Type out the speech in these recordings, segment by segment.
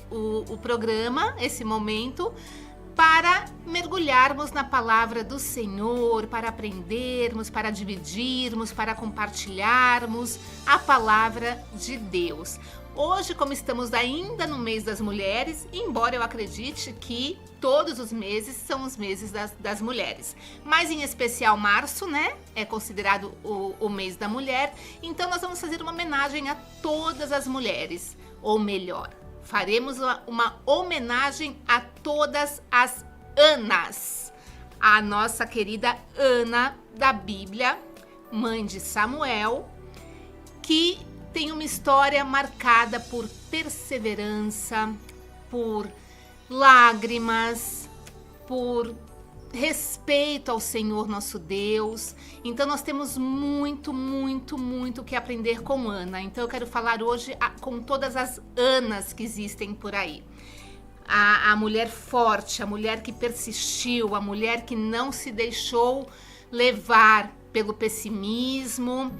o programa, esse momento, para mergulharmos na palavra do Senhor, para aprendermos, para dividirmos, para compartilharmos a palavra de Deus. Hoje, como estamos ainda no mês das mulheres, embora eu acredite que todos os meses são os meses das mulheres, mas em especial março, né, é considerado o mês da mulher, então nós vamos fazer uma homenagem a todas as mulheres, ou melhor, faremos uma homenagem a todas as Anas. A nossa querida Ana da Bíblia, mãe de Samuel, que tem uma história marcada por perseverança, por lágrimas, por respeito ao Senhor nosso Deus. Então nós temos muito o que aprender com Ana. Então eu quero falar hoje com todas as Anas que existem por aí. A mulher forte, a mulher que persistiu, a mulher que não se deixou levar pelo pessimismo,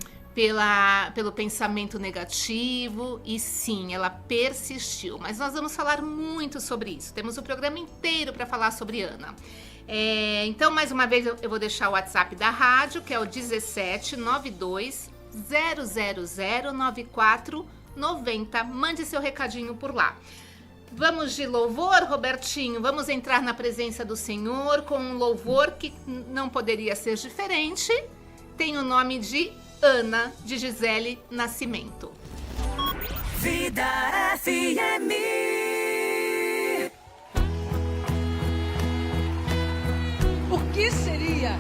pelo pensamento negativo, e sim, ela persistiu. Mas nós vamos falar muito sobre isso. Temos o programa inteiro para falar sobre Ana. Então, mais uma vez, eu vou deixar o WhatsApp da rádio, que é o 1792 000 9490. Mande seu recadinho por lá. Vamos de louvor, Robertinho? Vamos entrar na presença do Senhor com um louvor que não poderia ser diferente. Tem o nome de Ana, de Gisele Nascimento. Vida FM. O que seria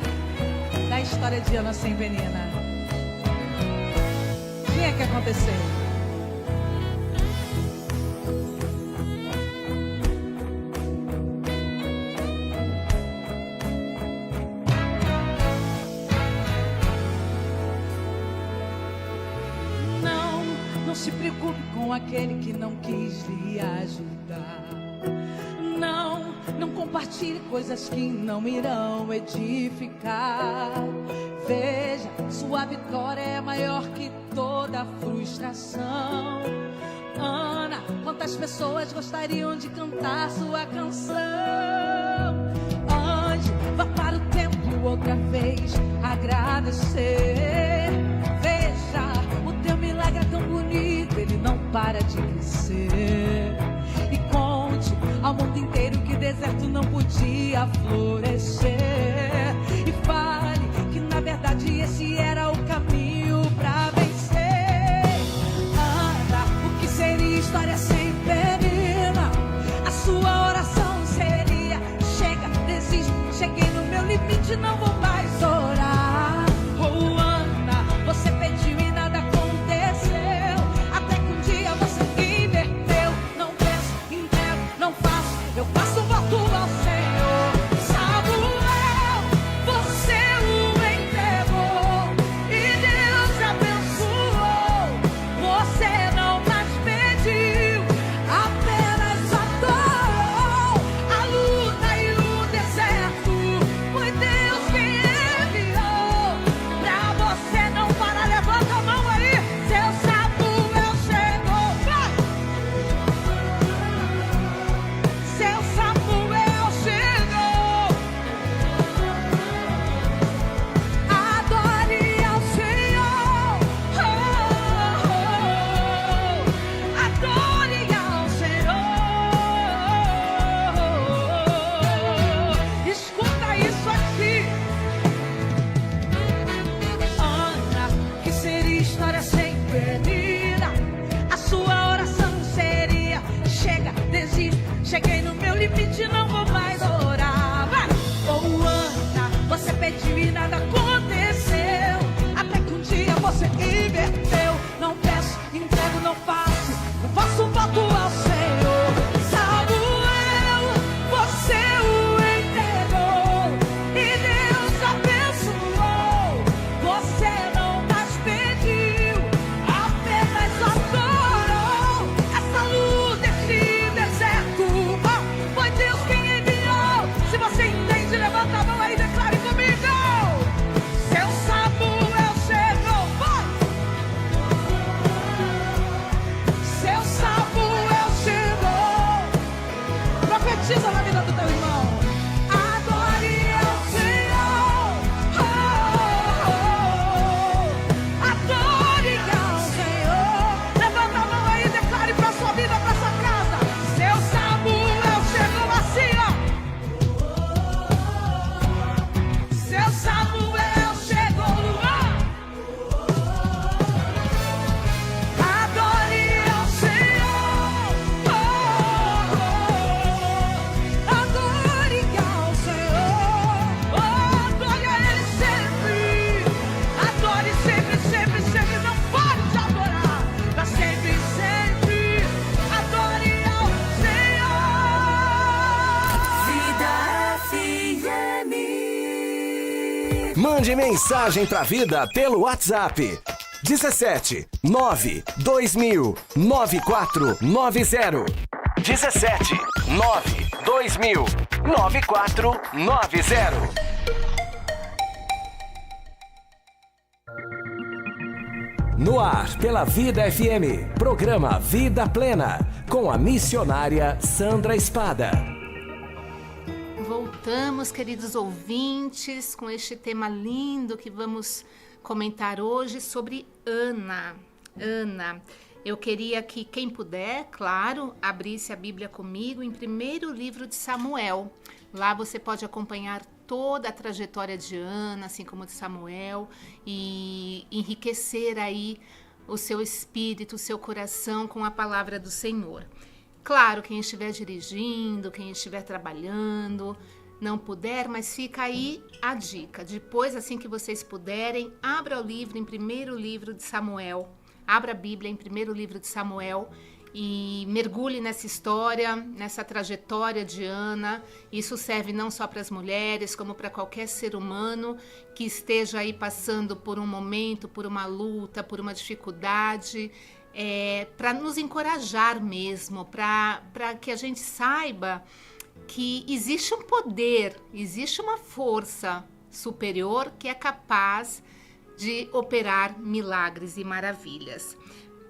da história de Ana sem Penina? Tinha que acontecer. Não se preocupe com aquele que não quis lhe ajudar. Não compartilhe coisas que não irão edificar. Veja, sua vitória é maior que toda frustração. Ana, quantas pessoas gostariam de cantar sua canção? Ande, vá para o templo outra vez agradecer. Veja, o teu milagre é tão bonito, ele não para de crescer. E conte ao mundo inteiro que deserto não podia florescer. E fale que na verdade esse era o caminho pra vencer. Ana, o que seria história sem Penina? A sua oração seria: chega, desisto, cheguei no meu limite, não vou mais orar. Oh, Ana, você pediu e nada aconteceu, até que um dia você inverteu. Não penso, entrego, não faço, eu faço um voto ao Senhor. Samuel, você o entregou e Deus abençoou. Você não mais pediu, apenas adorou. A luta e o deserto foi Deus quem enviou. Pra você não parar, levanta a mão aí, seu Samuel chegou. Vai! Seu Samuel chegou. Adore ao Senhor. Oh, oh, oh. Adore ao Senhor. Escuta isso aqui. Ana, que seria história sem Penina? A sua oração seria: chega, desisto, cheguei no meu limite, não vou mais orar. Vai! Oh, Ana, você pediu e nada aconteceu, até que um dia você inverteu. Não peço, entrego, não faço, eu faço um voto ao Senhor. Samuel, você o entregou e Deus abençoou. Você não mais pediu, apenas adorou. Essa luta, esse deserto, oh, foi Deus quem enviou. Mande mensagem pra vida pelo WhatsApp. 17 9 2000 9490. 17 9 2000 9490. No ar, pela Vida FM, programa Vida Plena, com a missionária Sandra Espada. Voltamos, queridos ouvintes, com este tema lindo que vamos comentar hoje sobre Ana. Ana, eu queria que quem puder, claro, abrisse a Bíblia comigo em 1º livro de Samuel. Lá você pode acompanhar toda a trajetória de Ana, assim como de Samuel, e enriquecer aí o seu espírito, o seu coração com a palavra do Senhor. Claro, quem estiver dirigindo, quem estiver trabalhando, não puder, mas fica aí a dica. Depois, assim que vocês puderem, abra o livro em 1º livro de Samuel, abra a Bíblia em 1º livro de Samuel e mergulhe nessa história, nessa trajetória de Ana. Isso serve não só para as mulheres, como para qualquer ser humano que esteja aí passando por um momento, por uma luta, por uma dificuldade, para nos encorajar mesmo, para que a gente saiba que existe um poder, existe uma força superior que é capaz de operar milagres e maravilhas.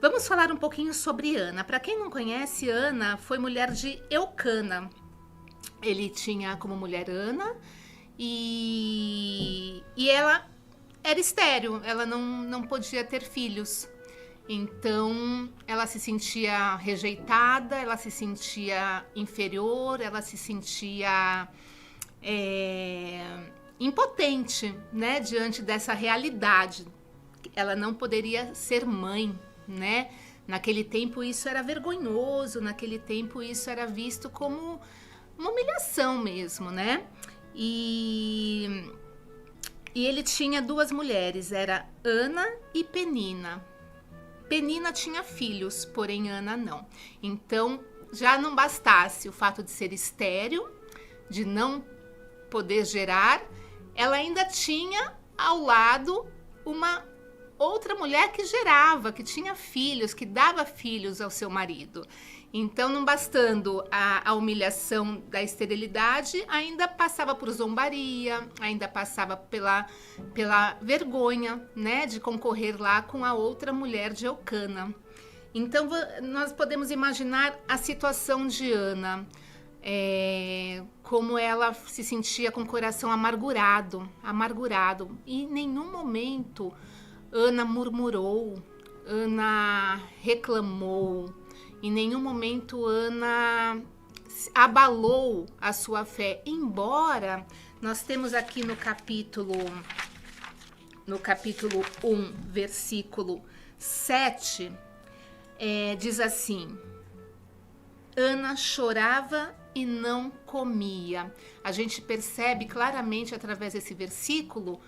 Vamos falar um pouquinho sobre Ana. Para quem não conhece, Ana foi mulher de Eucana. Ele tinha como mulher Ana e ela era estéril, ela não podia ter filhos. Então, ela se sentia rejeitada, ela se sentia inferior, ela se sentia impotente, né, diante dessa realidade. Ela não poderia ser mãe, né? Naquele tempo isso era vergonhoso, naquele tempo isso era visto como uma humilhação mesmo, né? E ele tinha 2 mulheres, era Ana e Penina. Penina tinha filhos, porém Ana não. Então, já não bastasse o fato de ser estéril, de não poder gerar, ela ainda tinha ao lado uma outra mulher que gerava, que tinha filhos, que dava filhos ao seu marido. Então, não bastando a humilhação da esterilidade, ainda passava por zombaria, ainda passava pela vergonha, né, de concorrer lá com a outra mulher de Eucana. Então, nós podemos imaginar a situação de Ana, como ela se sentia com o coração amargurado. E em nenhum momento Ana murmurou, Ana reclamou, em nenhum momento Ana abalou a sua fé, embora nós temos aqui no capítulo 1, versículo 7, diz assim: Ana chorava e não comia. A gente percebe claramente através desse versículo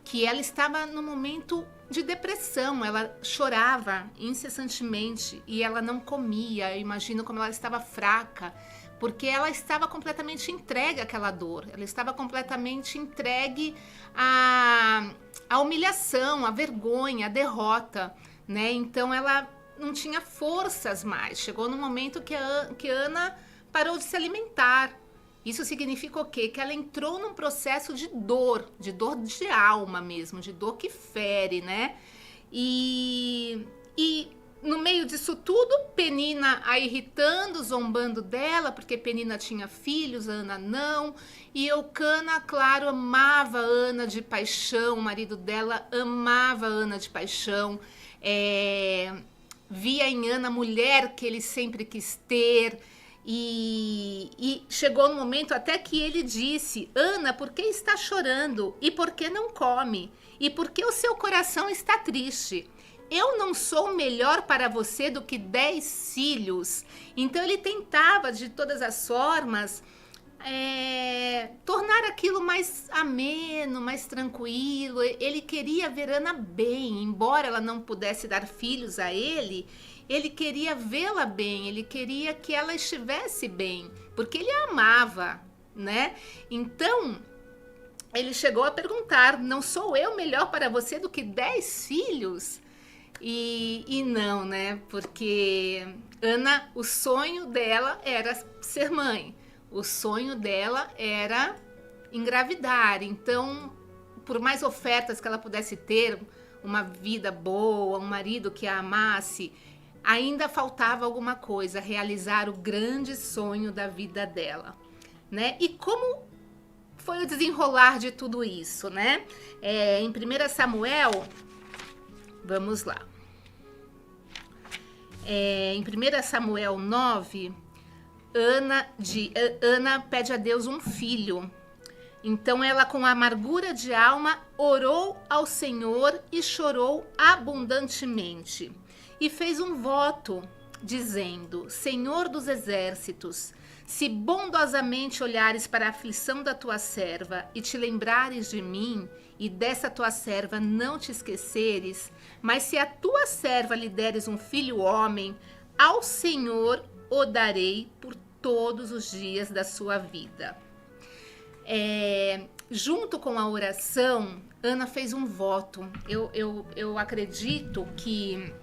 que ela estava no momento de depressão, ela chorava incessantemente e ela não comia. Eu imagino como ela estava fraca, porque ela estava completamente entregue àquela dor, ela estava completamente entregue à humilhação, à vergonha, à derrota, né? Então ela não tinha forças mais. Chegou no momento que Ana parou de se alimentar. Isso significa o quê? Que ela entrou num processo de dor de alma mesmo, de dor que fere, né? E no meio disso tudo, Penina a irritando, zombando dela, porque Penina tinha filhos, Ana não. E Eucana, claro, amava Ana de paixão, o marido dela amava Ana de paixão. Via em Ana a mulher que ele sempre quis ter. E chegou no momento até que ele disse: Ana, por que está chorando? E por que não come? E por que o seu coração está triste? Eu não sou melhor para você do que 10 filhos. Então ele tentava de todas as formas tornar aquilo mais ameno, mais tranquilo. Ele queria ver Ana bem, embora ela não pudesse dar filhos a ele. Ele queria vê-la bem, ele queria que ela estivesse bem, porque ele a amava, né? Então, ele chegou a perguntar: não sou eu melhor para você do que 10 filhos? E não, né? Porque Ana, o sonho dela era ser mãe. O sonho dela era engravidar. Então, por mais ofertas que ela pudesse ter, uma vida boa, um marido que a amasse, ainda faltava alguma coisa, realizar o grande sonho da vida dela, né? E como foi o desenrolar de tudo isso, né? Em 1 Samuel, vamos lá. Em 1 Samuel 9, Ana pede a Deus um filho. Então ela, com amargura de alma, orou ao Senhor e chorou abundantemente. E fez um voto, dizendo: Senhor dos exércitos, se bondosamente olhares para a aflição da tua serva e te lembrares de mim, e dessa tua serva não te esqueceres, mas se a tua serva lhe deres um filho homem, ao Senhor o darei por todos os dias da sua vida. Junto com a oração, Ana fez um voto. Eu acredito que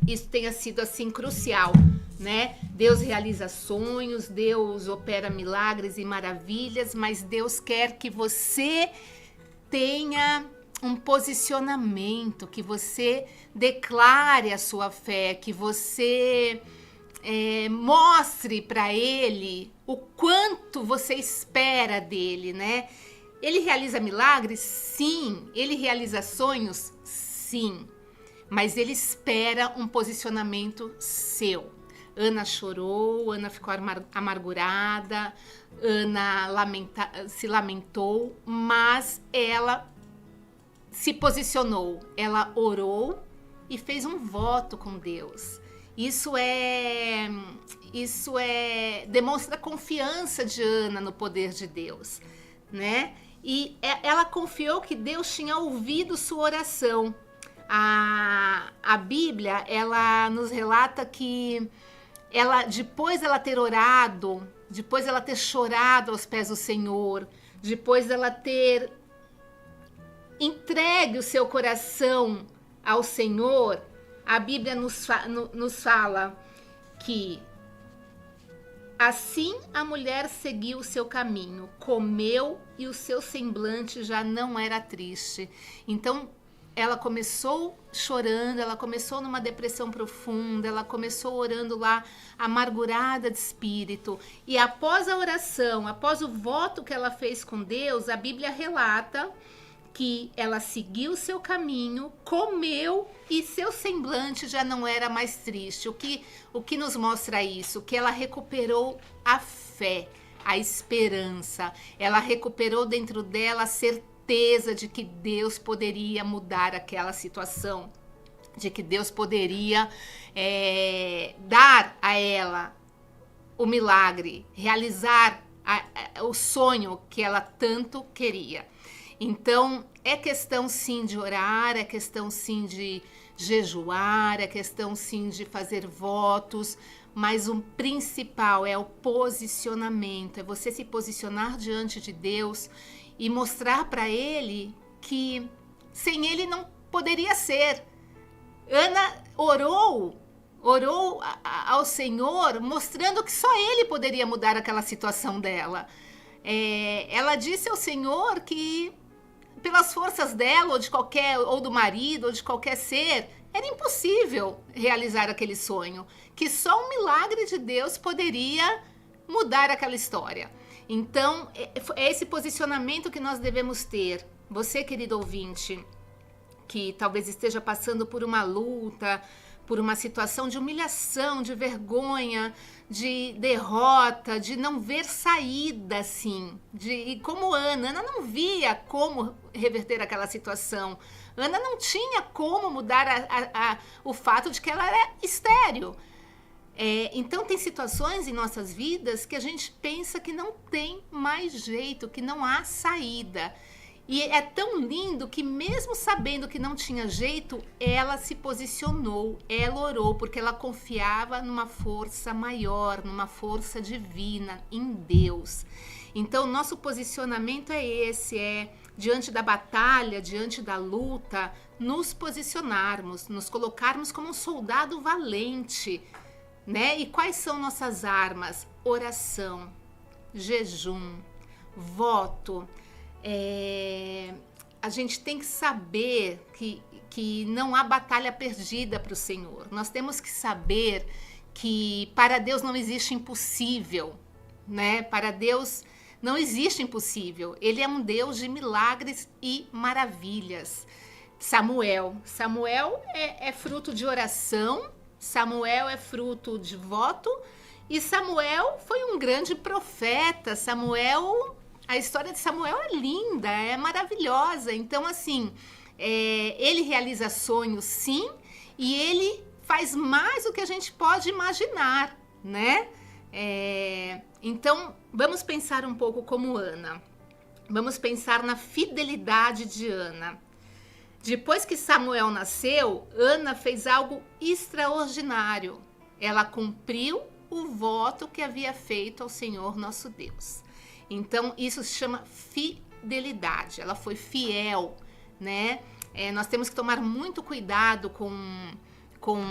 isso tenha sido assim crucial, né? Deus realiza sonhos, Deus opera milagres e maravilhas, mas Deus quer que você tenha um posicionamento, que você declare a sua fé, que você mostre para Ele o quanto você espera dele, né? Ele realiza milagres? Sim. Ele realiza sonhos? Sim. Mas ele espera um posicionamento seu. Ana chorou, Ana ficou amargurada, Ana se lamentou, mas ela se posicionou, ela orou e fez um voto com Deus. Isso demonstra a confiança de Ana no poder de Deus, né? E ela confiou que Deus tinha ouvido sua oração. A Bíblia, ela nos relata que depois dela ter orado, depois dela ter chorado aos pés do Senhor, depois dela ter entregue o seu coração ao Senhor, a Bíblia nos fala que assim a mulher seguiu o seu caminho, comeu e o seu semblante já não era triste. Então, ela começou chorando, ela começou numa depressão profunda, ela começou orando lá, amargurada de espírito. E após a oração, após o voto que ela fez com Deus, a Bíblia relata que ela seguiu o seu caminho, comeu e seu semblante já não era mais triste. O que nos mostra isso? Que ela recuperou a fé, a esperança. Ela recuperou dentro dela a certeza de que Deus poderia mudar aquela situação, de que Deus poderia dar a ela o milagre, realizar o sonho que ela tanto queria. Então, é questão sim de orar, é questão sim de jejuar, é questão sim de fazer votos, mas o principal é o posicionamento, é você se posicionar diante de Deus e mostrar para Ele que sem Ele não poderia ser. Ana orou ao Senhor, mostrando que só Ele poderia mudar aquela situação dela. Ela disse ao Senhor que pelas forças dela, ou do marido, ou de qualquer ser, era impossível realizar aquele sonho, que só um milagre de Deus poderia mudar aquela história. Então, é esse posicionamento que nós devemos ter. Você, querido ouvinte, que talvez esteja passando por uma luta, por uma situação de humilhação, de vergonha, de derrota, de não ver saída, assim. E como Ana não via como reverter aquela situação. Ana não tinha como mudar o fato de que ela era estéril. Então, tem situações em nossas vidas que a gente pensa que não tem mais jeito, que não há saída. E é tão lindo que mesmo sabendo que não tinha jeito, ela se posicionou, ela orou, porque ela confiava numa força maior, numa força divina, em Deus. Então, nosso posicionamento é esse, é diante da batalha, diante da luta, nos posicionarmos, nos colocarmos como um soldado valente, né? E quais são nossas armas? Oração, jejum, voto. A gente tem que saber que não há batalha perdida para o Senhor. Nós temos que saber que para Deus não existe impossível, né? Para Deus não existe impossível. Ele é um Deus de milagres e maravilhas. Samuel é fruto de oração, Samuel é fruto de voto, e Samuel foi um grande profeta. A história de Samuel é linda, é maravilhosa. Então, assim, ele realiza sonhos, sim, e ele faz mais do que a gente pode imaginar, né? Então, vamos pensar um pouco como Ana. Vamos pensar na fidelidade de Ana. Depois que Samuel nasceu, Ana fez algo extraordinário. Ela cumpriu o voto que havia feito ao Senhor nosso Deus. Então, isso se chama fidelidade. Ela foi fiel, né? Nós temos que tomar muito cuidado com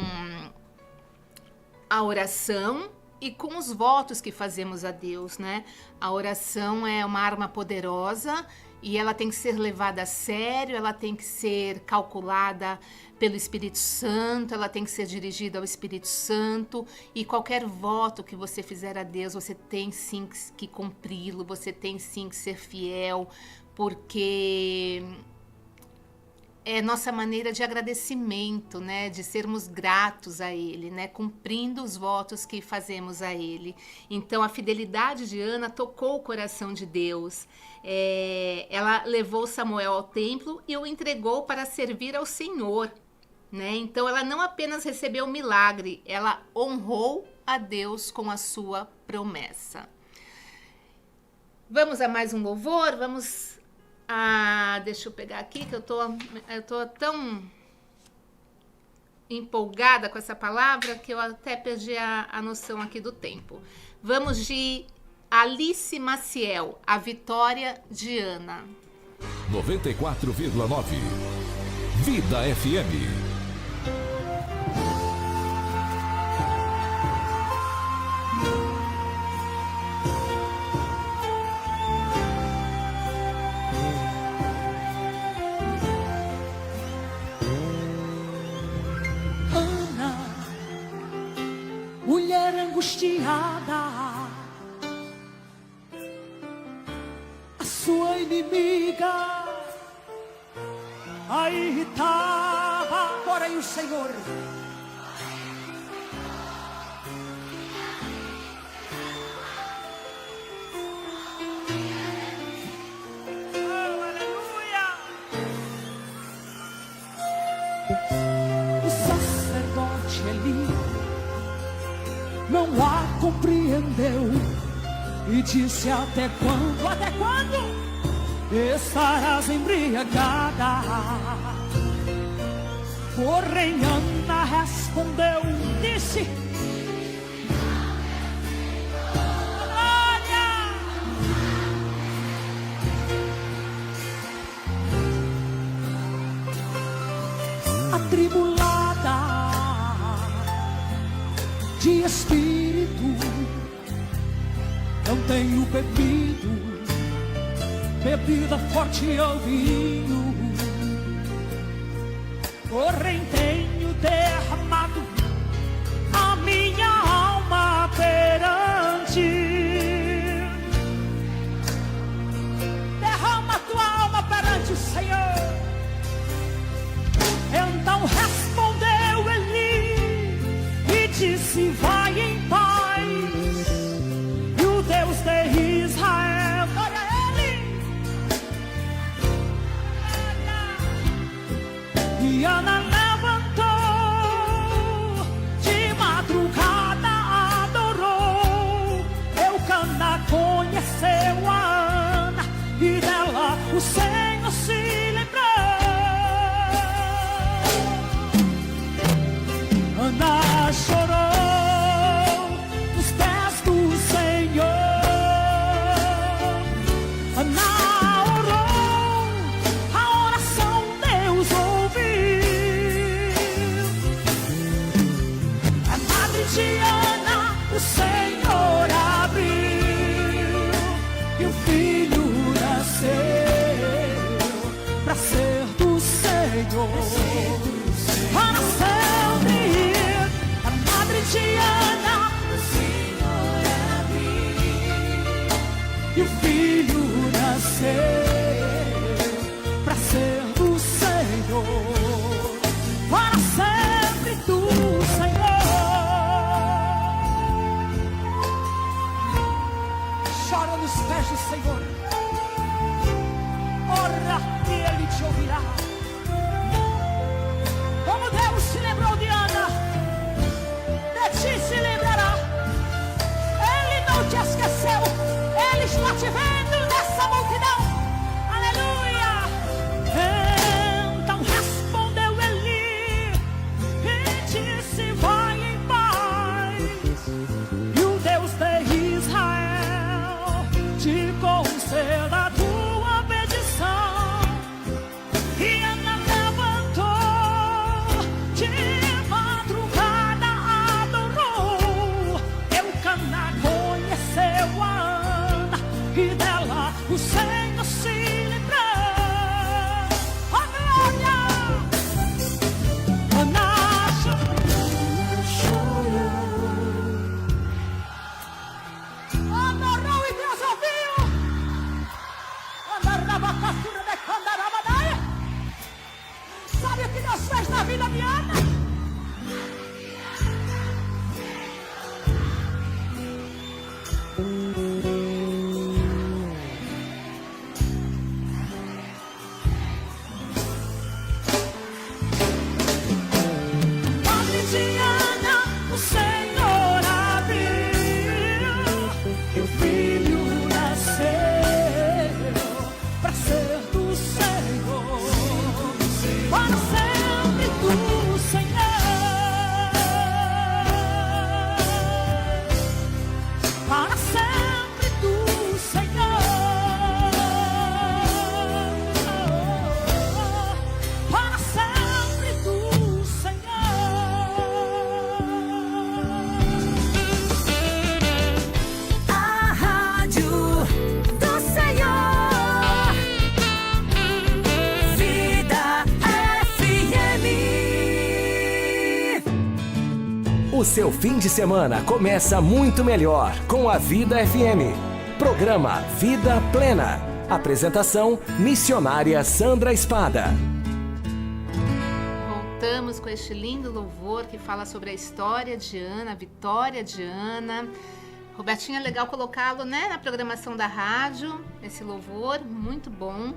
a oração e com os votos que fazemos a Deus, né? A oração é uma arma poderosa e ela tem que ser levada a sério, ela tem que ser calculada pelo Espírito Santo, ela tem que ser dirigida ao Espírito Santo, e qualquer voto que você fizer a Deus, você tem sim que cumpri-lo, você tem sim que ser fiel, porque é nossa maneira de agradecimento, né? De sermos gratos a Ele, né? Cumprindo os votos que fazemos a Ele. Então, a fidelidade de Ana tocou o coração de Deus. Ela levou Samuel ao templo e o entregou para servir ao Senhor, né? Então, ela não apenas recebeu o milagre, ela honrou a Deus com a sua promessa. Vamos a mais um louvor? Deixa eu pegar aqui, que eu tô tão empolgada com essa palavra que eu até perdi a noção aqui do tempo. Vamos de Alice Maciel, A Vitória de Ana. 94,9 Vida FM. Mulher angustiada, a sua inimiga a irritava, porém o Senhor aleluia. O sacerdote Eli não a compreendeu e disse: até quando estarás embriagada? Porém Ana respondeu, disse: glória! Atribulada de espírito, não tenho bebido bebida forte ou vinho, porém tenho derramado a minha alma perante. Derrama a tua alma perante o Senhor. Então respondeu Eli e disse: vai em paz, e o Deus de Israel, glória a Ele. E Ana levantou chora nos pés do Senhor. Ora e Ele te ouvirá. Como Deus se lembrou de Ana, de ti se lembrará. Ele não te esqueceu. Ele está te vendo nessa multidão. Aleluia. Então respondeu Eli e disse: vai em paz, e o Deus de Israel te conceda a tua petição. E Ana levantou, de madrugada adorou. Eucana conheceu a Ana, e dela o Senhor se lembrou. Oh, glória! Ana adorou e Deus ouviu. Sabe o que Deus fez na vida de Ana? Padre de Ana, o Senhor abriu, e o filho nasceu para ser do Senhor, para sempre do Senhor, para sempre do Senhor, para sempre do Senhor. A rádio do Senhor, Vida FM. O seu fim de semana começa muito melhor com a Vida FM. Programa Vida Plena. Apresentação: missionária Sandra Espada. Voltamos com este lindo louvor que fala sobre a história de Ana, a vitória de Ana. Robertinho, é legal colocá-lo, né, na programação da rádio, esse louvor, muito bom.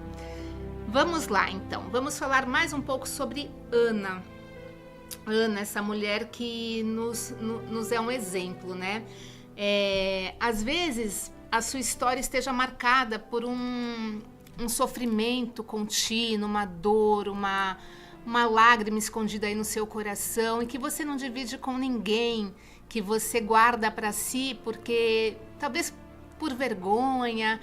Vamos lá, então. Vamos falar mais um pouco sobre Ana. Ana, essa mulher que nos é um exemplo, né? Às vezes, a sua história esteja marcada por um sofrimento contínuo, uma dor, uma lágrima escondida aí no seu coração e que você não divide com ninguém, que você guarda para si porque talvez por vergonha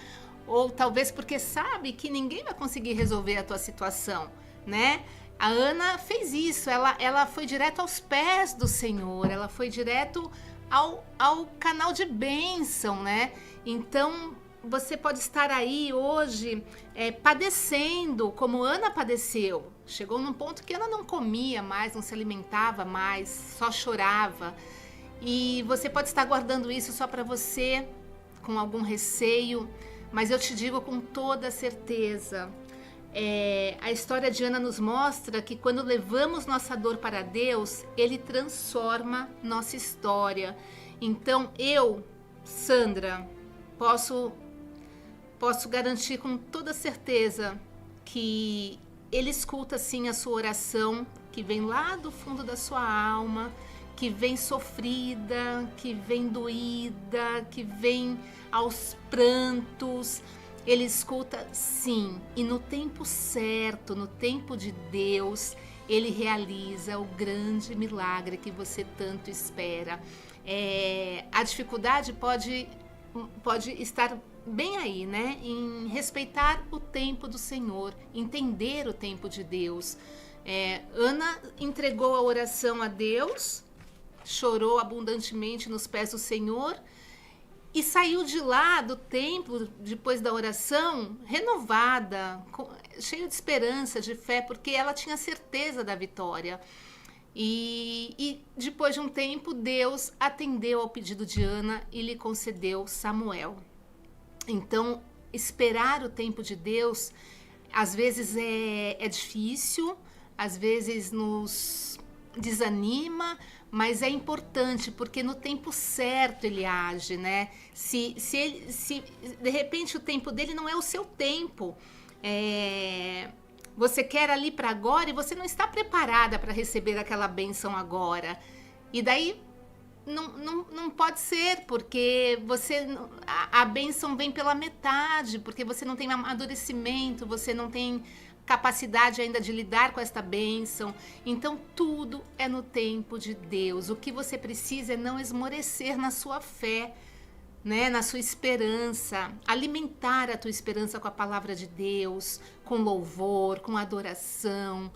ou talvez porque sabe que ninguém vai conseguir resolver a tua situação, né? A Ana fez isso, ela foi direto aos pés do Senhor, ela foi direto ao canal de bênção, né? Então, você pode estar aí hoje padecendo, como Ana padeceu. Chegou num ponto que Ana não comia mais, não se alimentava mais, só chorava. E você pode estar guardando isso só para você, com algum receio, mas eu te digo com toda certeza, a história de Ana nos mostra que quando levamos nossa dor para Deus, Ele transforma nossa história. Então eu, Sandra, posso garantir com toda certeza que Ele escuta sim a sua oração, que vem lá do fundo da sua alma, que vem sofrida, que vem doída, que vem aos prantos. Ele escuta sim, e no tempo certo, no tempo de Deus, Ele realiza o grande milagre que você tanto espera. A dificuldade pode estar bem aí, né? Em respeitar o tempo do Senhor, entender o tempo de Deus. Ana entregou a oração a Deus, chorou abundantemente nos pés do Senhor e saiu de lá do templo, depois da oração, renovada, cheia de esperança, de fé, porque ela tinha certeza da vitória. E depois de um tempo, Deus atendeu ao pedido de Ana e lhe concedeu Samuel. Então, esperar o tempo de Deus, às vezes é difícil, às vezes nos desanima, mas é importante, porque no tempo certo ele age, né? Se de repente o tempo dele não é o seu tempo, você quer ali para agora e você não está preparada para receber aquela bênção agora. E daí não pode ser, porque a bênção vem pela metade, porque você não tem amadurecimento, você não tem capacidade ainda de lidar com esta bênção. Então tudo é no tempo de Deus. O que você precisa é não esmorecer na sua fé, né? Na sua esperança, alimentar a tua esperança com a palavra de Deus, com louvor, com adoração.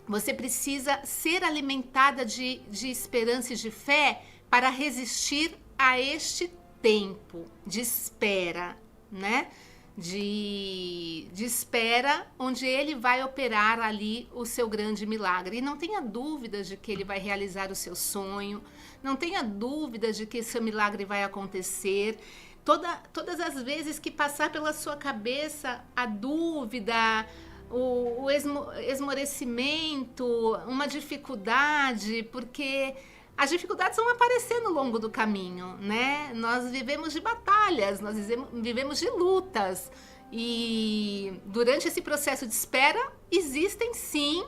Você precisa ser alimentada de esperança e de fé para resistir a este tempo de espera, né? De espera, onde ele vai operar ali o seu grande milagre. E não tenha dúvidas de que ele vai realizar o seu sonho, não tenha dúvidas de que esse milagre vai acontecer. Todas as vezes que passar pela sua cabeça a dúvida, o esmorecimento, uma dificuldade, porque as dificuldades vão aparecer no longo do caminho, né? Nós vivemos de batalhas, nós vivemos de lutas, e durante esse processo de espera existem sim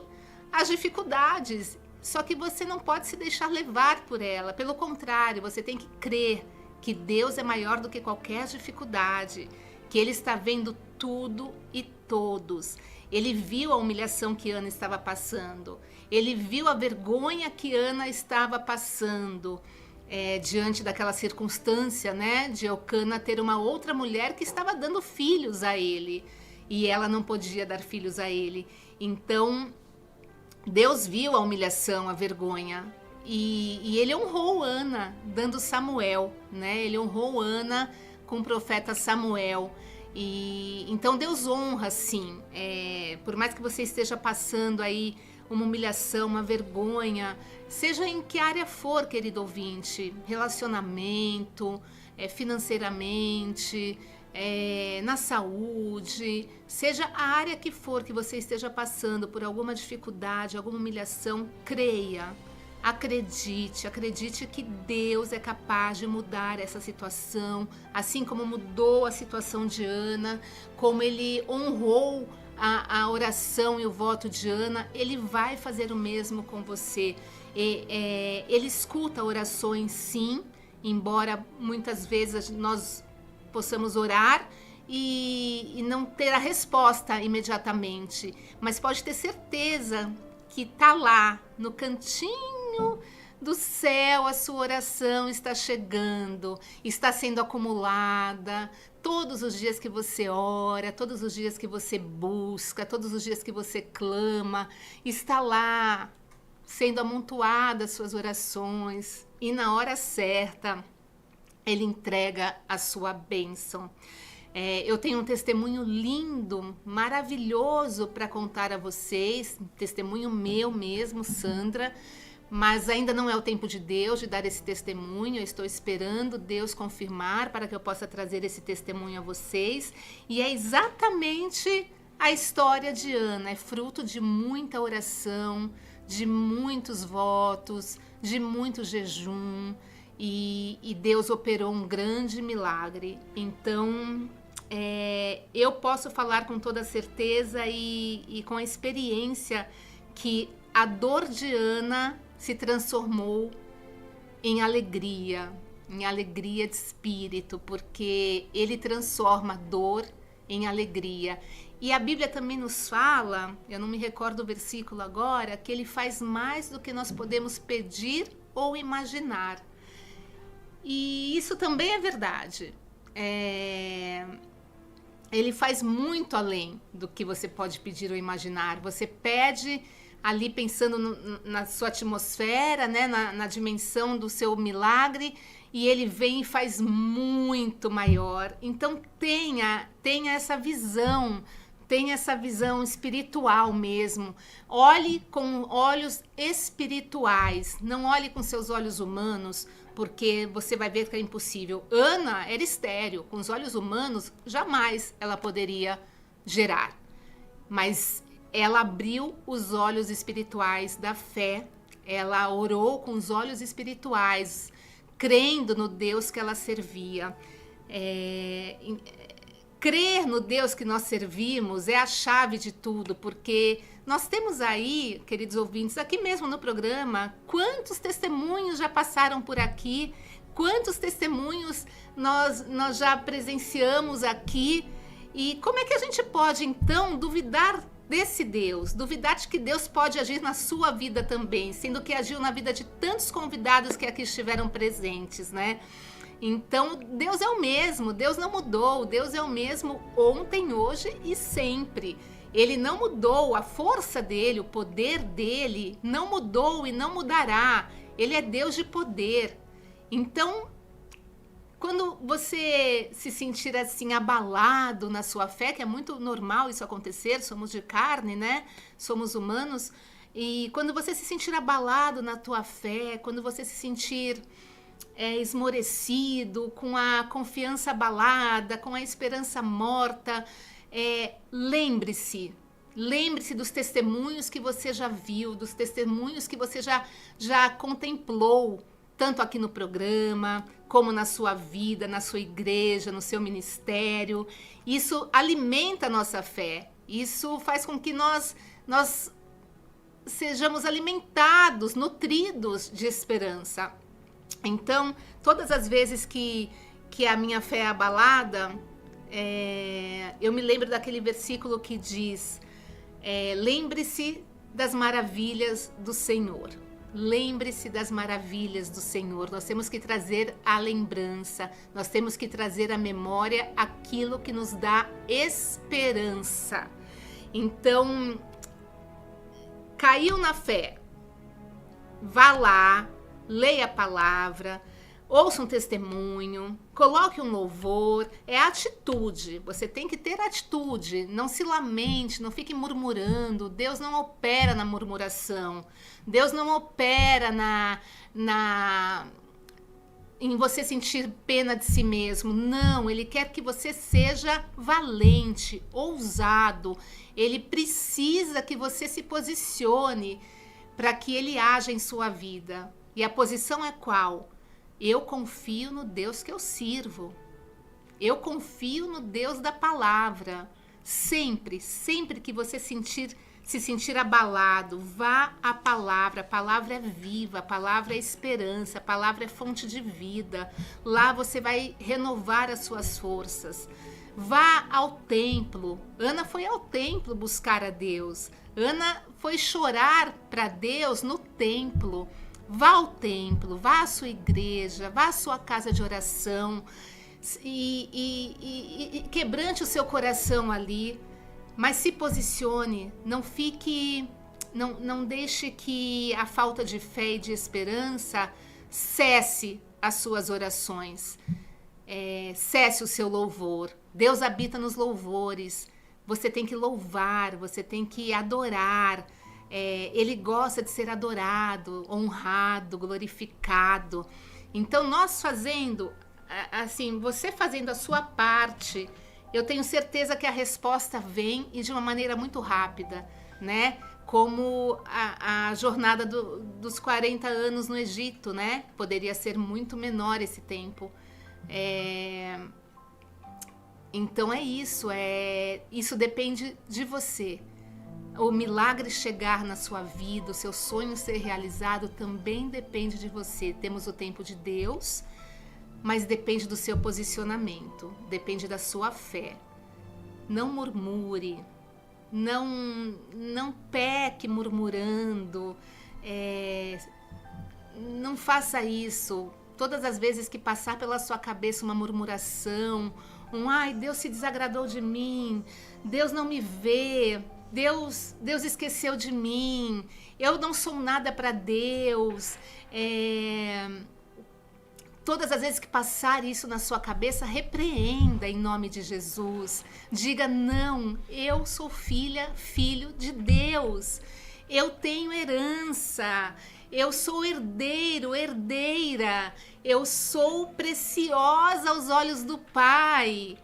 as dificuldades, só que você não pode se deixar levar por ela. Pelo contrário, você tem que crer que Deus é maior do que qualquer dificuldade, que Ele está vendo tudo e todos. Ele viu a humilhação que Ana estava passando. Ele viu a vergonha que Ana estava passando diante daquela circunstância, né, de Eucana ter uma outra mulher que estava dando filhos a ele. E ela não podia dar filhos a ele. Então, Deus viu a humilhação, a vergonha. E Ele honrou Ana, dando Samuel, né? Ele honrou Ana com o profeta Samuel. E então Deus honra, sim, por mais que você esteja passando aí uma humilhação, uma vergonha, seja em que área for, querido ouvinte, relacionamento, financeiramente, na saúde, seja a área que for que você esteja passando por alguma dificuldade, alguma humilhação, creia. Acredite que Deus é capaz de mudar essa situação, assim como mudou a situação de Ana, como Ele honrou a oração e o voto de Ana, Ele vai fazer o mesmo com você. Ele escuta orações, sim, embora muitas vezes nós possamos orar e não ter a resposta imediatamente, mas pode ter certeza que está lá no cantinho do céu, a sua oração está chegando, está sendo acumulada. Todos os dias que você ora, todos os dias que você busca, todos os dias que você clama, está lá sendo amontoadas suas orações, e na hora certa Ele entrega a sua bênção. Eu tenho um testemunho lindo, maravilhoso para contar a vocês, testemunho meu mesmo, Sandra, mas ainda não é o tempo de Deus de dar esse testemunho. Eu estou esperando Deus confirmar para que eu possa trazer esse testemunho a vocês, e é exatamente a história de Ana, é fruto de muita oração, de muitos votos, de muito jejum, e Deus operou um grande milagre. Então, eu posso falar com toda certeza e com a experiência que a dor de Ana se transformou em alegria de espírito, porque Ele transforma dor em alegria. E a Bíblia também nos fala, eu não me recordo o versículo agora, que Ele faz mais do que nós podemos pedir ou imaginar. E isso também é verdade. Ele faz muito além do que você pode pedir ou imaginar. Você pede ali pensando na sua atmosfera, né, na dimensão do seu milagre, e Ele vem e faz muito maior. Então tenha essa visão, tenha essa visão espiritual mesmo. Olhe com olhos espirituais, não olhe com seus olhos humanos, porque você vai ver que é impossível. Ana era estéril, com os olhos humanos jamais ela poderia gerar, mas ela abriu os olhos espirituais da fé, ela orou com os olhos espirituais, crendo no Deus que ela servia. Crer no Deus que nós servimos é a chave de tudo, porque nós temos aí, queridos ouvintes, aqui mesmo no programa, quantos testemunhos já passaram por aqui, quantos testemunhos nós já presenciamos aqui, e como é que a gente pode, então, duvidar desse Deus, duvidar de que Deus pode agir na sua vida também, sendo que agiu na vida de tantos convidados que aqui estiveram presentes, né? Então, Deus é o mesmo, Deus não mudou, Deus é o mesmo ontem, hoje e sempre. Ele não mudou, a força dele, o poder dele não mudou e não mudará. Ele é Deus de poder. Então, quando você se sentir assim abalado na sua fé, que é muito normal isso acontecer, somos de carne, né? Somos humanos. E quando você se sentir abalado na tua fé, quando você se sentir esmorecido, com a confiança abalada, com a esperança morta, lembre-se dos testemunhos que você já viu, dos testemunhos que você já contemplou, tanto aqui no programa, como na sua vida, na sua igreja, no seu ministério. Isso alimenta a nossa fé, isso faz com que nós sejamos alimentados, nutridos de esperança. Então, todas as vezes que a minha fé é abalada, eu me lembro daquele versículo que diz, lembre-se das maravilhas do Senhor. Lembre-se das maravilhas do Senhor. Nós temos que trazer a lembrança, nós temos que trazer à memória aquilo que nos dá esperança. Então, caiu na fé, vá lá, leia a palavra, ouça um testemunho, coloque um louvor, é atitude, você tem que ter atitude, não se lamente, não fique murmurando. Deus não opera na murmuração, Deus não opera em você sentir pena de si mesmo, não, Ele quer que você seja valente, ousado, Ele precisa que você se posicione para que Ele haja em sua vida. E a posição é qual? Eu confio no Deus que eu sirvo. Eu confio no Deus da palavra. Sempre que você se sentir abalado, vá à palavra. A palavra é viva, a palavra é esperança, a palavra é fonte de vida. Lá você vai renovar as suas forças. Vá ao templo. Ana foi ao templo buscar a Deus. Ana foi chorar para Deus no templo. Vá ao templo, vá à sua igreja, vá à sua casa de oração e quebrante o seu coração ali, mas se posicione, não deixe que a falta de fé e de esperança cesse as suas orações, cesse o seu louvor. Deus habita nos louvores, você tem que louvar, você tem que adorar. Ele gosta de ser adorado, honrado, glorificado. Então, nós fazendo, assim, você fazendo a sua parte, eu tenho certeza que a resposta vem e de uma maneira muito rápida, né? Como a jornada dos 40 anos no Egito, né? Poderia ser muito menor esse tempo. Então é isso, isso depende de você. O milagre chegar na sua vida, o seu sonho ser realizado também depende de você. Temos o tempo de Deus, mas depende do seu posicionamento, depende da sua fé. Não murmure, não peque murmurando, não faça isso. Todas as vezes que passar pela sua cabeça uma murmuração, ai, Deus se desagradou de mim, Deus não me vê, Deus esqueceu de mim, eu não sou nada para Deus. Todas as vezes que passar isso na sua cabeça, repreenda em nome de Jesus. Diga, não, eu sou filho de Deus. Eu tenho herança, eu sou herdeiro, herdeira. Eu sou preciosa aos olhos do Pai.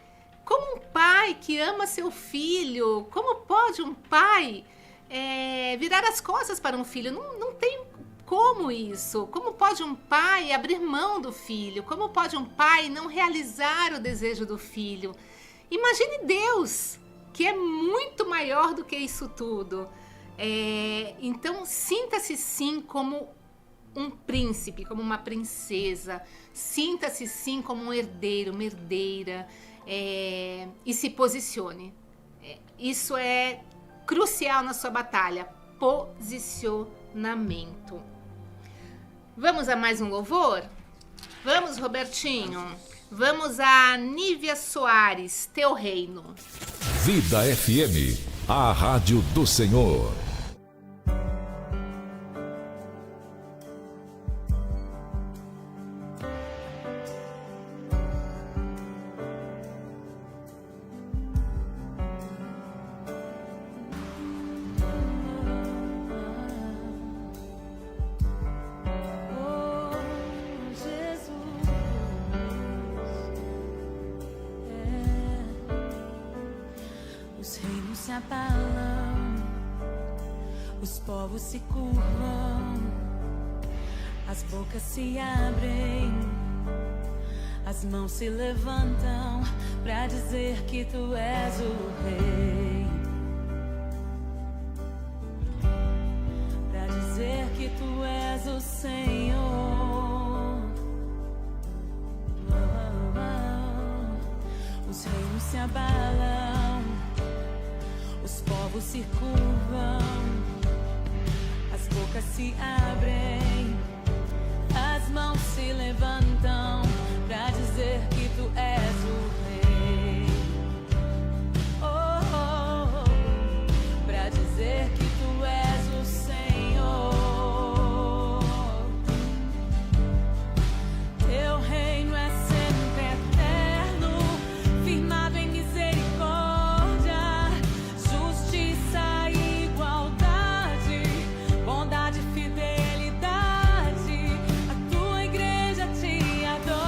Como um pai que ama seu filho, como pode um pai virar as costas para um filho. Não tem como isso. Como pode um pai abrir mão do filho? Como pode um pai não realizar o desejo do filho? Imagine Deus, que é muito maior do que isso tudo. Então, sinta-se sim como um príncipe, como uma princesa. Sinta-se sim como um herdeiro, uma herdeira, e se posicione. Isso é crucial na sua batalha. Posicionamento. Vamos a mais um louvor? Vamos, Robertinho. Vamos a Nívia Soares, Teu Reino. Vida FM, a rádio do Senhor. Os reinos se abalam, os povos se curvam, as bocas se abrem, as mãos se levantam pra dizer que tu és o rei, pra dizer que tu és o Senhor. Os reinos se abalam, os povos se curvam, as bocas se abrem, as mãos se levantam pra dizer que tu és o rei. Oh, oh, oh, pra dizer que tu és o Senhor. Teu reino é sempre eterno, firmado em misericórdia, justiça e igualdade, bondade e fidelidade. A tua igreja te adora.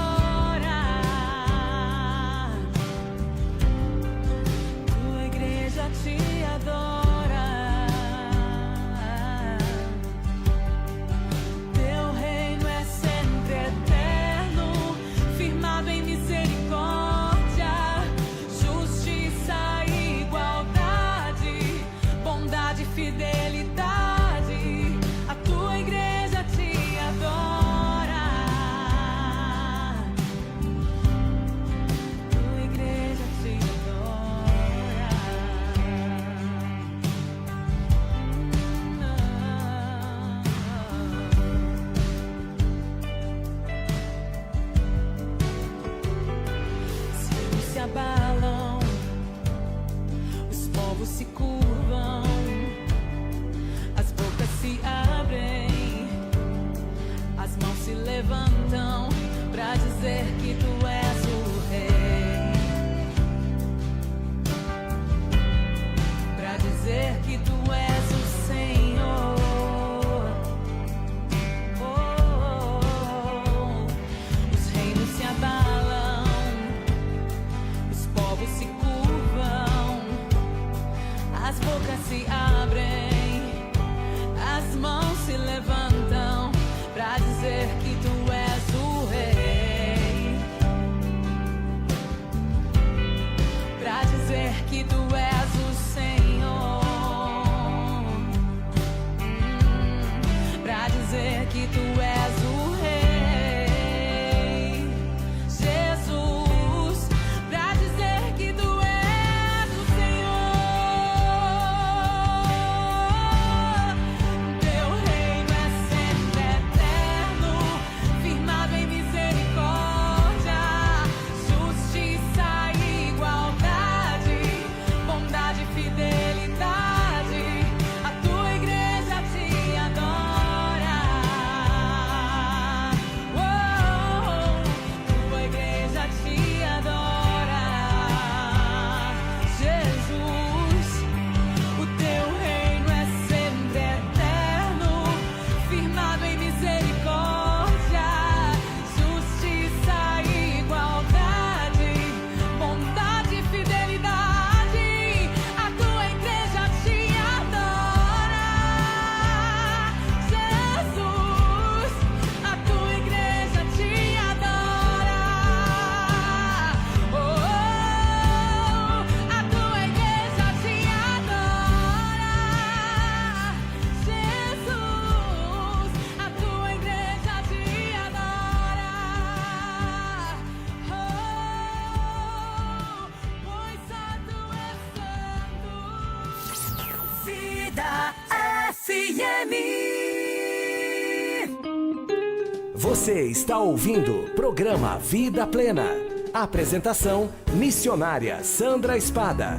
Você está ouvindo o programa Vida Plena. Apresentação, missionária Sandra Espada.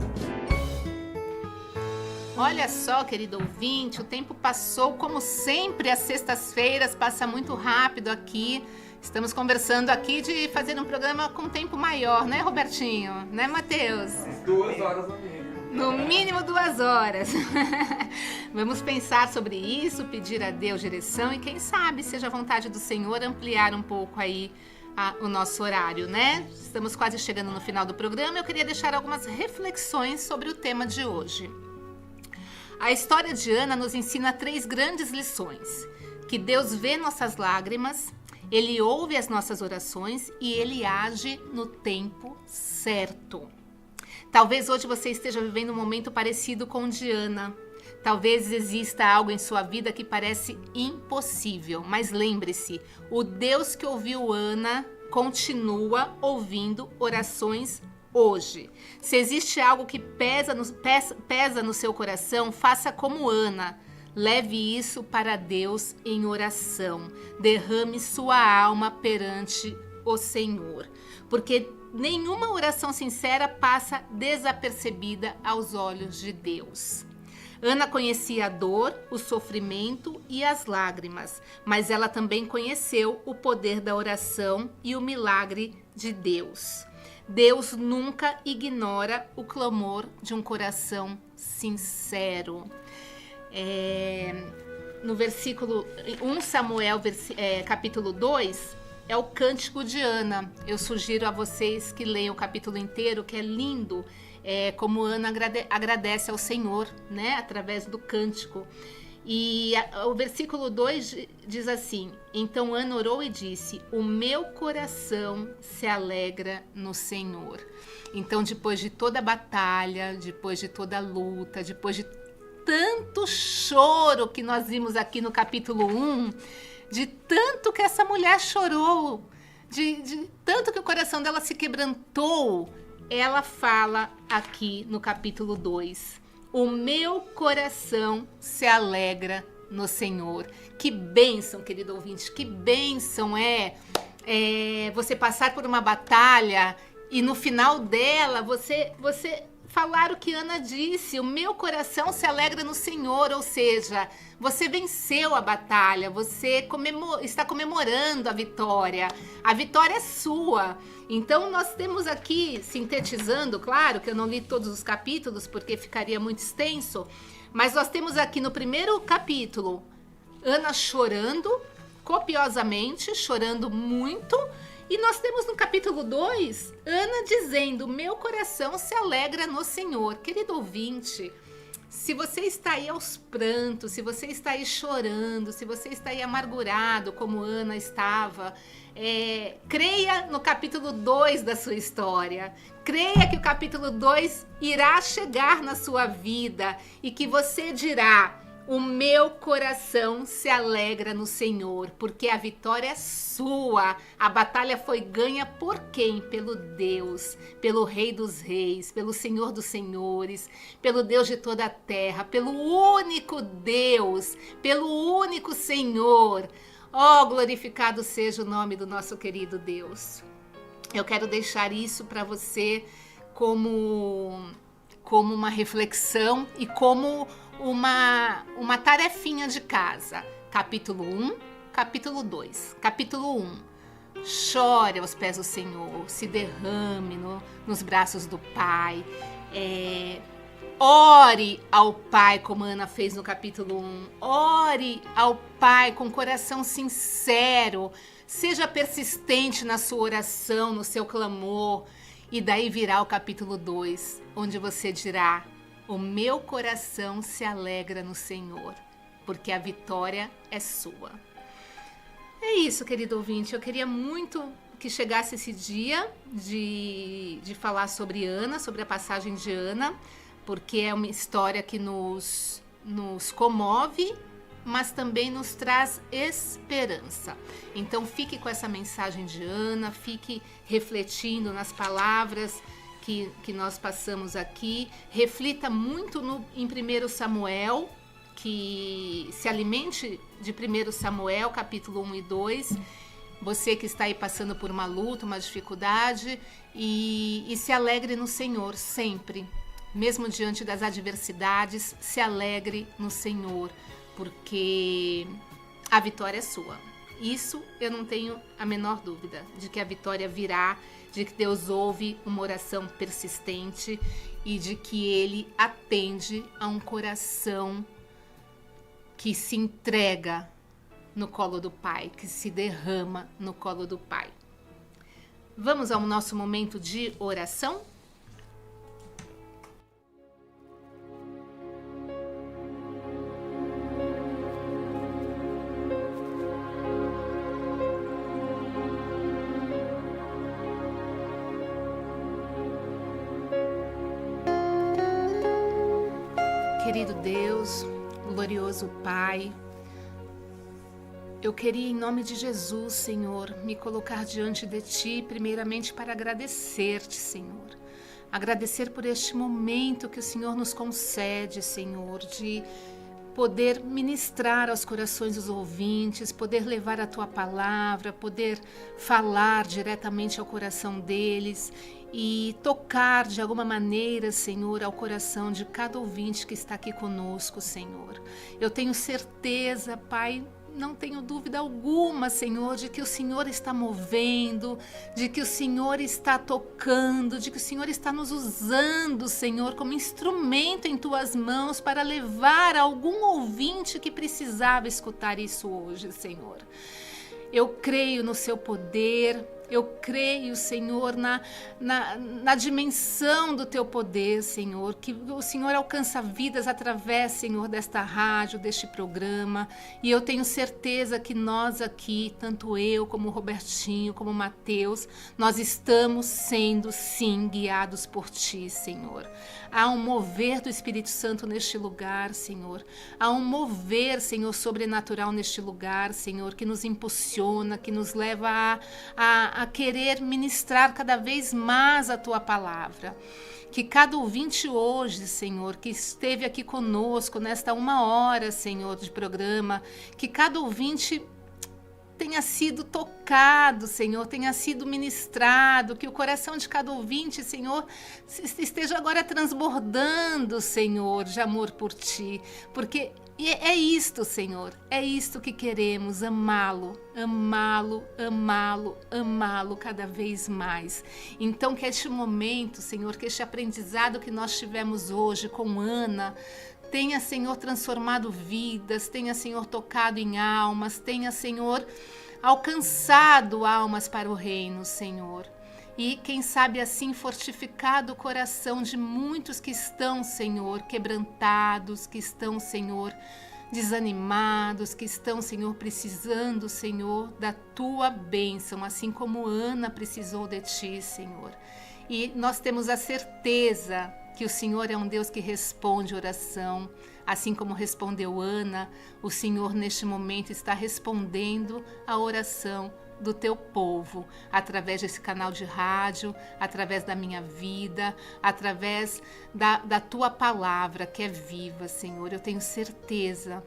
Olha só, querido ouvinte, o tempo passou como sempre, às sextas-feiras, passa muito rápido aqui. Estamos conversando aqui de fazer um programa com tempo maior, né, Robertinho? Né, Matheus? 2 horas no mínimo. No mínimo 2 horas. Vamos pensar sobre isso, pedir a Deus direção e quem sabe, seja a vontade do Senhor, ampliar um pouco aí o nosso horário, né? Estamos quase chegando no final do programa. Eu queria deixar algumas reflexões sobre o tema de hoje. A história de Ana nos ensina 3 grandes lições. Que Deus vê nossas lágrimas, Ele ouve as nossas orações e Ele age no tempo certo. Talvez hoje você esteja vivendo um momento parecido com o de Ana. Talvez exista algo em sua vida que parece impossível, mas lembre-se, o Deus que ouviu Ana continua ouvindo orações hoje. Se existe algo que pesa no seu coração, faça como Ana. Leve isso para Deus em oração. Derrame sua alma perante o Senhor. Porque nenhuma oração sincera passa desapercebida aos olhos de Deus. Ana conhecia a dor, o sofrimento e as lágrimas, mas ela também conheceu o poder da oração e o milagre de Deus. Deus nunca ignora o clamor de um coração sincero. No versículo 1 Samuel, capítulo 2, é o cântico de Ana. Eu sugiro a vocês que leiam o capítulo inteiro, que é lindo, como Ana agradece ao Senhor, né, através do cântico. E o versículo 2 diz assim: então Ana orou e disse, o meu coração se alegra no Senhor. Então, depois de toda a batalha, depois de toda a luta, depois de tanto choro que nós vimos aqui no capítulo 1, de tanto que essa mulher chorou, de tanto que o coração dela se quebrantou, ela fala aqui no capítulo 2, o meu coração se alegra no Senhor. Que bênção, querido ouvinte, que bênção é você passar por uma batalha e no final dela você falar o que Ana disse, o meu coração se alegra no Senhor, ou seja, você venceu a batalha, você está comemorando a vitória é sua. Então nós temos aqui, sintetizando, claro que eu não li todos os capítulos porque ficaria muito extenso, mas nós temos aqui no primeiro capítulo, Ana chorando copiosamente, chorando muito. E nós temos no capítulo 2, Ana dizendo, meu coração se alegra no Senhor. Querido ouvinte, se você está aí aos prantos, se você está aí chorando, se você está aí amargurado, como Ana estava, creia no capítulo 2 da sua história. Creia que o capítulo 2 irá chegar na sua vida e que você dirá, o meu coração se alegra no Senhor, porque a vitória é sua. A batalha foi ganha por quem? Pelo Deus, pelo Rei dos Reis, pelo Senhor dos Senhores, pelo Deus de toda a terra, pelo único Deus, pelo único Senhor. Oh, glorificado seja o nome do nosso querido Deus. Eu quero deixar isso para você como uma reflexão e como uma tarefinha de casa. Capítulo 1, capítulo 2. Capítulo 1. Chore aos pés do Senhor, se derrame nos braços do Pai. Ore ao Pai, como Ana fez no capítulo 1. Ore ao Pai com coração sincero. Seja persistente na sua oração, no seu clamor. E daí virá o capítulo 2, onde você dirá, o meu coração se alegra no Senhor, porque a vitória é sua. É isso, querido ouvinte. Eu queria muito que chegasse esse dia de falar sobre Ana, sobre a passagem de Ana, porque é uma história que nos comove, mas também nos traz esperança. Então fique com essa mensagem de Ana, fique refletindo nas palavras que nós passamos aqui, reflita muito em 1 Samuel, que se alimente de 1 Samuel, capítulo 1 e 2, Você que está aí passando por uma luta, uma dificuldade, e se alegre no Senhor sempre. Mesmo diante das adversidades, se alegre no Senhor, porque a vitória é sua. Isso eu não tenho a menor dúvida, de que a vitória virá, de que Deus ouve uma oração persistente e de que Ele atende a um coração que se entrega no colo do Pai, que se derrama no colo do Pai. Vamos ao nosso momento de oração? Querido Deus, glorioso Pai, eu queria, em nome de Jesus, Senhor, me colocar diante de Ti, primeiramente para agradecer-te, Senhor. Agradecer por este momento que o Senhor nos concede, Senhor, de poder ministrar aos corações dos ouvintes, poder levar a Tua palavra, poder falar diretamente ao coração deles e tocar de alguma maneira, Senhor, ao coração de cada ouvinte que está aqui conosco, Senhor. Eu tenho certeza, Pai, não tenho dúvida alguma, Senhor, de que o Senhor está movendo, de que o Senhor está tocando, de que o Senhor está nos usando, Senhor, como instrumento em Tuas mãos para levar a algum ouvinte que precisava escutar isso hoje, Senhor. Eu creio no Seu poder, eu creio, Senhor, na dimensão do Teu poder, Senhor, que o Senhor alcança vidas através, Senhor, desta rádio, deste programa, e eu tenho certeza que nós aqui, tanto eu como o Robertinho, como o Mateus, nós estamos sendo, sim, guiados por Ti, Senhor. Há um mover do Espírito Santo neste lugar, Senhor. Há um mover, Senhor, sobrenatural neste lugar, Senhor, que nos impulsiona, que nos leva a querer ministrar cada vez mais a Tua palavra. Que cada ouvinte hoje, Senhor, que esteve aqui conosco nesta 1 hora, Senhor, de programa, que cada ouvinte tenha sido tocado, Senhor, tenha sido ministrado, que o coração de cada ouvinte, Senhor, esteja agora transbordando, Senhor, de amor por Ti, porque é isto, Senhor, é isto que queremos, amá-lo, amá-lo, amá-lo, amá-lo cada vez mais. Então que este momento, Senhor, que este aprendizado que nós tivemos hoje com Ana, tenha, Senhor, transformado vidas, tenha, Senhor, tocado em almas, tenha, Senhor, alcançado almas para o reino, Senhor. E, quem sabe, assim, fortificado o coração de muitos que estão, Senhor, quebrantados, que estão, Senhor, desanimados, que estão, Senhor, precisando, Senhor, da Tua bênção, assim como Ana precisou de Ti, Senhor. E nós temos a certeza que o Senhor é um Deus que responde oração, assim como respondeu Ana, o Senhor neste momento está respondendo a oração do Teu povo, através desse canal de rádio, através da minha vida, através da Tua palavra que é viva, Senhor. Eu tenho certeza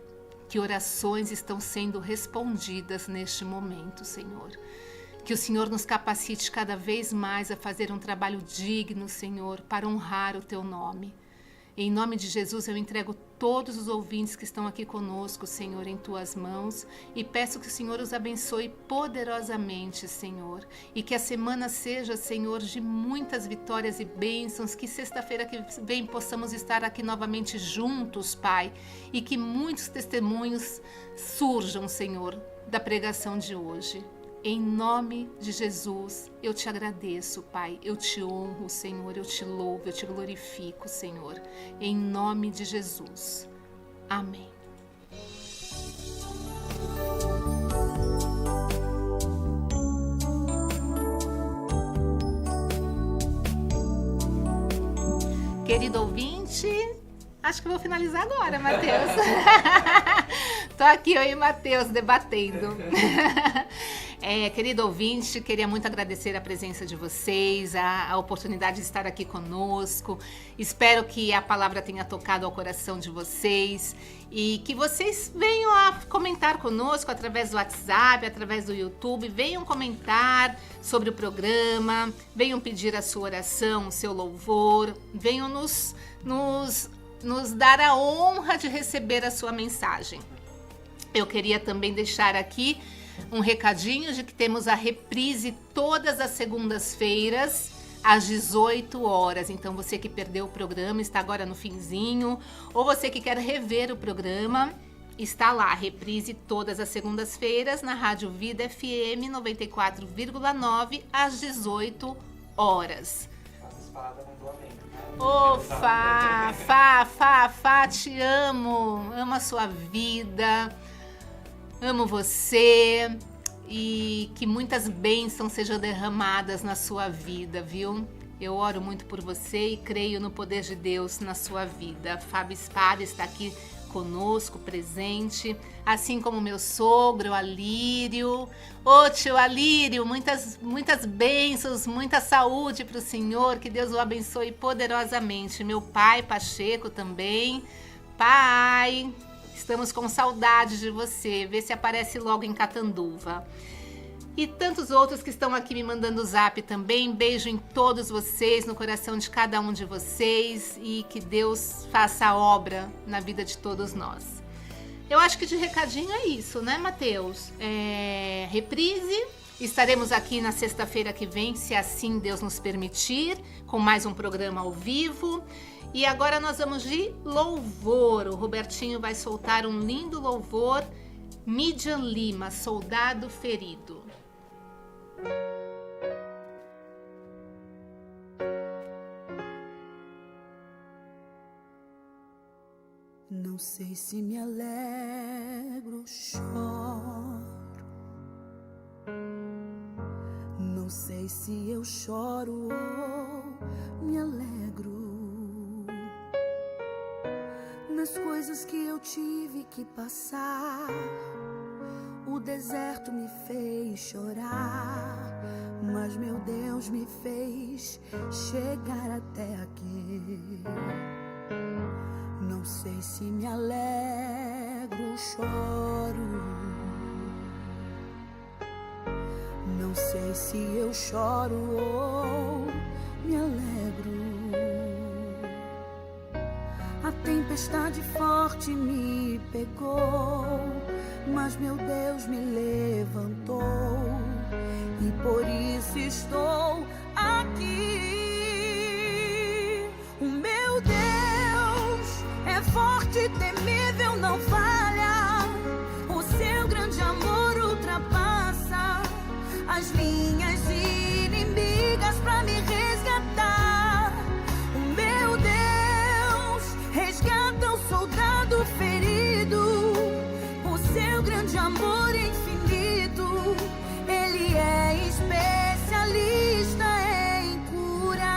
que orações estão sendo respondidas neste momento, Senhor. Que o Senhor nos capacite cada vez mais a fazer um trabalho digno, Senhor, para honrar o Teu nome. Em nome de Jesus, eu entrego todos os ouvintes que estão aqui conosco, Senhor, em Tuas mãos, e peço que o Senhor os abençoe poderosamente, Senhor, e que a semana seja, Senhor, de muitas vitórias e bênçãos, que sexta-feira que vem possamos estar aqui novamente juntos, Pai, e que muitos testemunhos surjam, Senhor, da pregação de hoje. Em nome de Jesus, eu Te agradeço, Pai, eu Te honro, Senhor, eu Te louvo, eu Te glorifico, Senhor, em nome de Jesus. Amém. Querido ouvinte, acho que vou finalizar agora, Mateus. Tô aqui, eu e o Mateus, debatendo. Querido ouvinte, queria muito agradecer a presença de vocês, a oportunidade de estar aqui conosco. Espero que a palavra tenha tocado ao coração de vocês e que vocês venham a comentar conosco através do WhatsApp, através do YouTube. Venham comentar sobre o programa, venham pedir a sua oração, o seu louvor, venham nos dar a honra de receber a sua mensagem. Eu queria também deixar aqui um recadinho de que temos a reprise todas as segundas-feiras, às 18 horas. Então, você que perdeu o programa, está agora no finzinho, ou você que quer rever o programa, está lá, reprise todas as segundas-feiras na Rádio Vida FM 94,9, às 18 horas. Ô, Fá, te amo a sua vida, amo você e que muitas bênçãos sejam derramadas na sua vida, viu? Eu oro muito por você e creio no poder de Deus na sua vida. Fábio Espada está aqui conosco, presente, assim como meu sogro, Alírio. Ô, tio Alírio, muitas bênçãos, muita saúde para o senhor, que Deus o abençoe poderosamente. Meu pai, Pacheco, também. Pai, estamos com saudade de você. Vê se aparece logo em Catanduva. E tantos outros que estão aqui me mandando zap também. Beijo em todos vocês, no coração de cada um de vocês. E que Deus faça a obra na vida de todos nós. Eu acho que de recadinho é isso, né, Mateus? Reprise. Estaremos aqui na sexta-feira que vem, se assim Deus nos permitir, com mais um programa ao vivo. E agora nós vamos de louvor. O Robertinho vai soltar um lindo louvor. Midian Lima, Soldado Ferido. Não sei se me alegro ou choro. Não sei se eu choro ou me alegro. Nas coisas que eu tive que passar, o deserto me fez chorar, mas meu Deus me fez chegar até aqui. Não sei se me alegro ou choro. Não sei se eu choro ou me alegro. A tempestade forte me pegou, mas meu Deus me levantou e por isso estou aqui. O meu Deus é forte e temível, não falha. O seu grande amor ultrapassa as linhas inimigas pra me resgatar. O meu Deus resgata o soldado ferido. O seu grande amor infinito, ele é especialista em curar.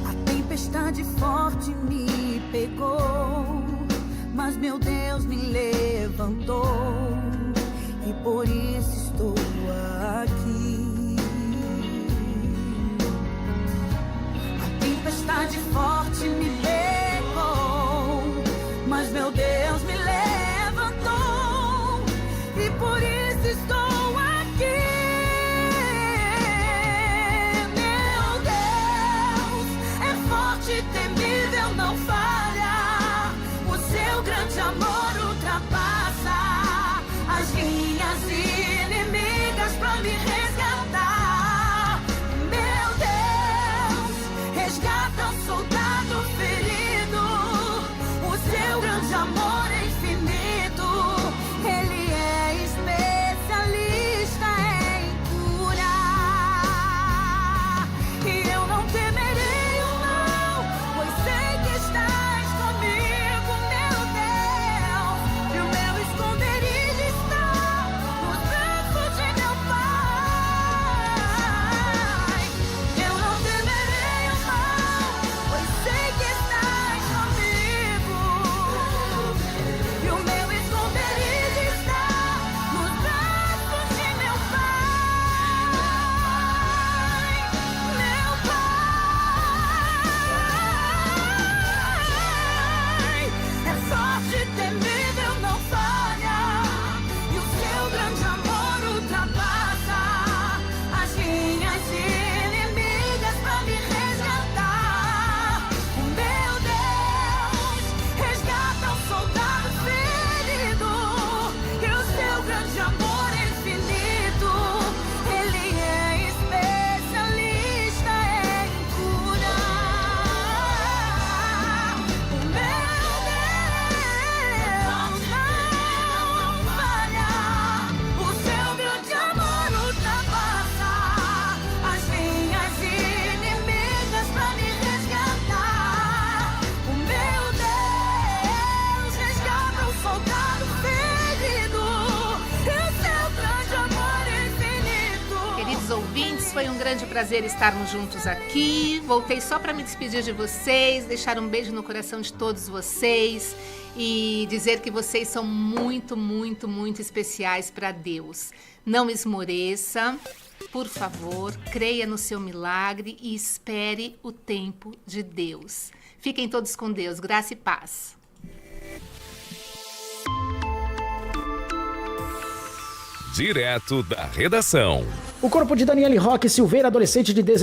A tempestade forte me pegou, mas meu Deus me levantou e por isso estou aqui. A tempestade forte me pegou, mas meu Deus me levantou e por isso estou aqui. Meu Deus é forte e temível, não falha. O seu grande amor ultrapassa as linhas inimigas queridos ouvintes, foi um grande prazer estarmos juntos aqui. Voltei só para me despedir de vocês, deixar um beijo no coração de todos vocês e dizer que vocês são muito, muito, muito especiais para Deus. Não esmoreça, por favor, creia no seu milagre e espere o tempo de Deus. Fiquem todos com Deus, graça e paz. Direto da redação. O corpo de Daniele Roque Silveira, adolescente de 16